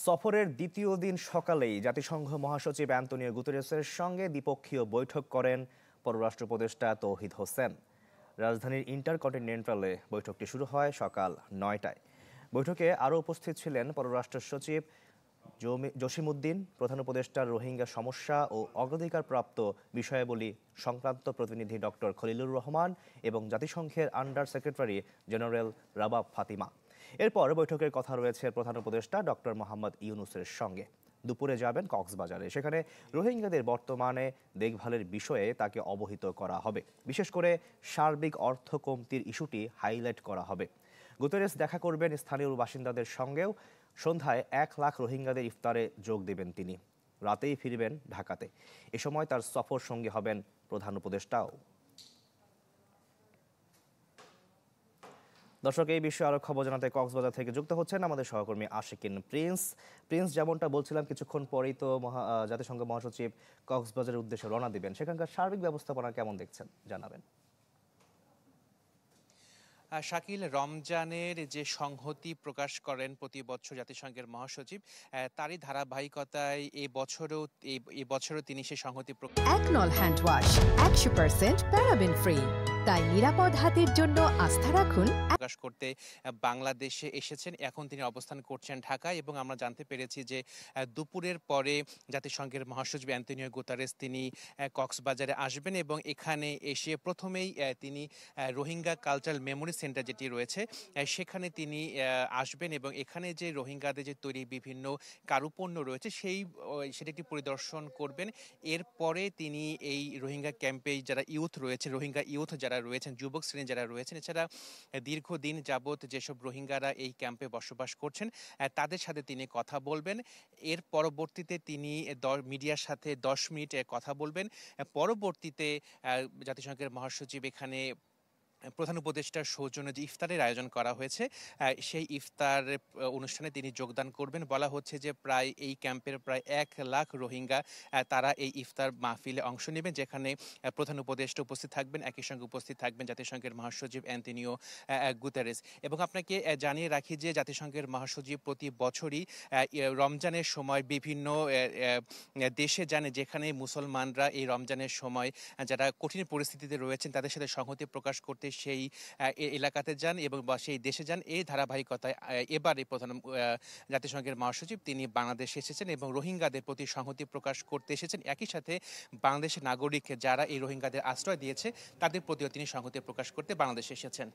সফরের দ্বিতীয় দিন সকালেই জাতিসংঘ মহাসচিব অ্যান্তোনিও গুতেরেসের সঙ্গে দ্বিপক্ষীয় বৈঠক করেন পররাষ্ট্র উপদেষ্টা তৌহিদ হোসেন। রাজধানীর ইন্টারকন্টিনেন্টালে বৈঠকটি শুরু হয় সকাল ৯টায়। বৈঠকে আরও উপস্থিত ছিলেন পররাষ্ট্র সচিব জসিমউদ্দিন, প্রধান উপদেষ্টার রোহিঙ্গা সমস্যা ও অগ্রাধিকারপ্রাপ্ত বিষয়াবলী সংক্রান্ত প্রতিনিধি ডক্টর খলিলুর রহমান এবং জাতিসংঘের under secretary general rabab Fatima. এরপর বৈঠকের কথা রয়েছে প্রধান উপদেষ্টা ডক্টর মোহাম্মদ ইউনূসের সঙ্গে। দুপুরে যাবেন কক্সবাজারে, সেখানে রোহিঙ্গাদের বর্তমানে দেখভালের বিষয়ে তাকে অবহিত করা হবে। বিশেষ করে সার্বিক অর্থ কমতির ইস্যুটি হাইলাইট করা হবে। গুতেরেস দেখা করবেন স্থানীয় বাসিন্দাদের সঙ্গেও। সন্ধ্যায় ১ লাখ রোহিঙ্গাদের ইফতারে যোগ দেবেন তিনি। রাতেই ফিরবেন ঢাকাতে। এ সময় তার সফর সঙ্গী হবেন প্রধান উপদেষ্টাও। দর্শক, এই বিষয়ে আরো খবর জানাতে কক্সবাজার থেকে যুক্ত হচ্ছেন আমাদের সহকর্মী আশিকিন প্রিন্স। যেমনটা বলছিলাম, কিছুক্ষণ পরেই তো জাতিসংঘ মহাসচিব কক্সবাজারের উদ্দেশ্যে রওনা দিবেন। সেখানকার সার্বিক ব্যবস্থাপনা কেমন দেখছেন, জানাবেন। শাকিল, রমজানের যে সংহতি প্রকাশ করেন প্রতি বছর জাতিসংঘের মহাসচিব, তারই ধারাবাহিকতায় এই বছরও তিনি সেই সংহতি একনল হ্যান্ড ওয়াশ 100% প্যারাবেন ফ্রি, তাই নিরাপদ হাতের জন্য আস্থা রাখুন। প্রকাশ করতে বাংলাদেশে এসেছেন। এখন তিনি অবস্থান করছেন ঢাকায় এবং আমরা জানতে পেরেছি যে দুপুরের পরে জাতিসংঘের মহাসচিব অ্যান্তোনিও গুতেরেস তিনি কক্সবাজারে আসবেন এবং এখানে এসে প্রথমেই তিনি রোহিঙ্গা কালচারাল মেমোরি সেন্টার যেটি রয়েছে সেখানে তিনি আসবেন এবং এখানে যে রোহিঙ্গাদের যে তৈরি বিভিন্ন কারুপণ্য রয়েছে সেটি একটি পরিদর্শন করবেন। এরপরে তিনি এই রোহিঙ্গা ক্যাম্পে যারা রোহিঙ্গা ইউথ যারা রয়েছেন, যুবক শ্রেণী যারা রয়েছেন, এছাড়া দীর্ঘদিন যাবৎ যেসব রোহিঙ্গারা এই ক্যাম্পে বসবাস করছেন তাদের সাথে তিনি কথা বলবেন। এর পরবর্তীতে তিনি মিডিয়ার সাথে 10 মিনিট কথা বলবেন। পরবর্তীতে জাতিসংঘের মহাসচিব এখানে প্রধান উপদেষ্টার সৌজন্যে যে ইফতারের আয়োজন করা হয়েছে সেই ইফতার অনুষ্ঠানে তিনি যোগদান করবেন। বলা হচ্ছে যে এই ক্যাম্পের প্রায় 1 লাখ রোহিঙ্গা তারা এই ইফতার মাহফিলে অংশ নেবেন, যেখানে প্রধান উপদেষ্টা উপস্থিত থাকবেন, একই সঙ্গে উপস্থিত থাকবেন জাতিসংঘের মহাসচিব অ্যান্তোনিও গুতেরেস। এবং আপনাকে জানিয়ে রাখি যে জাতিসংঘের মহাসচিব প্রতি বছরই রমজানের সময় বিভিন্ন দেশে যান, যেখানে মুসলমানরা এই রমজানের সময় যারা কঠিন পরিস্থিতিতে রয়েছেন তাদের সাথে সংহতি প্রকাশ করতে সেই এলাকাতে যান এবং সেই দেশে যান। এই ধারাবাহিকতায় এবারে জাতিসংঘের মহাসচিব তিনি বাংলাদেশে এসেছেন এবং রোহিঙ্গাদের প্রতি সংহতি প্রকাশ করতে এসেছেন। একই সাথে বাংলাদেশের নাগরিক যারা এই রোহিঙ্গাদের আশ্রয় দিয়েছে তাদের প্রতিও তিনি সংহতি প্রকাশ করতে বাংলাদেশে এসেছেন।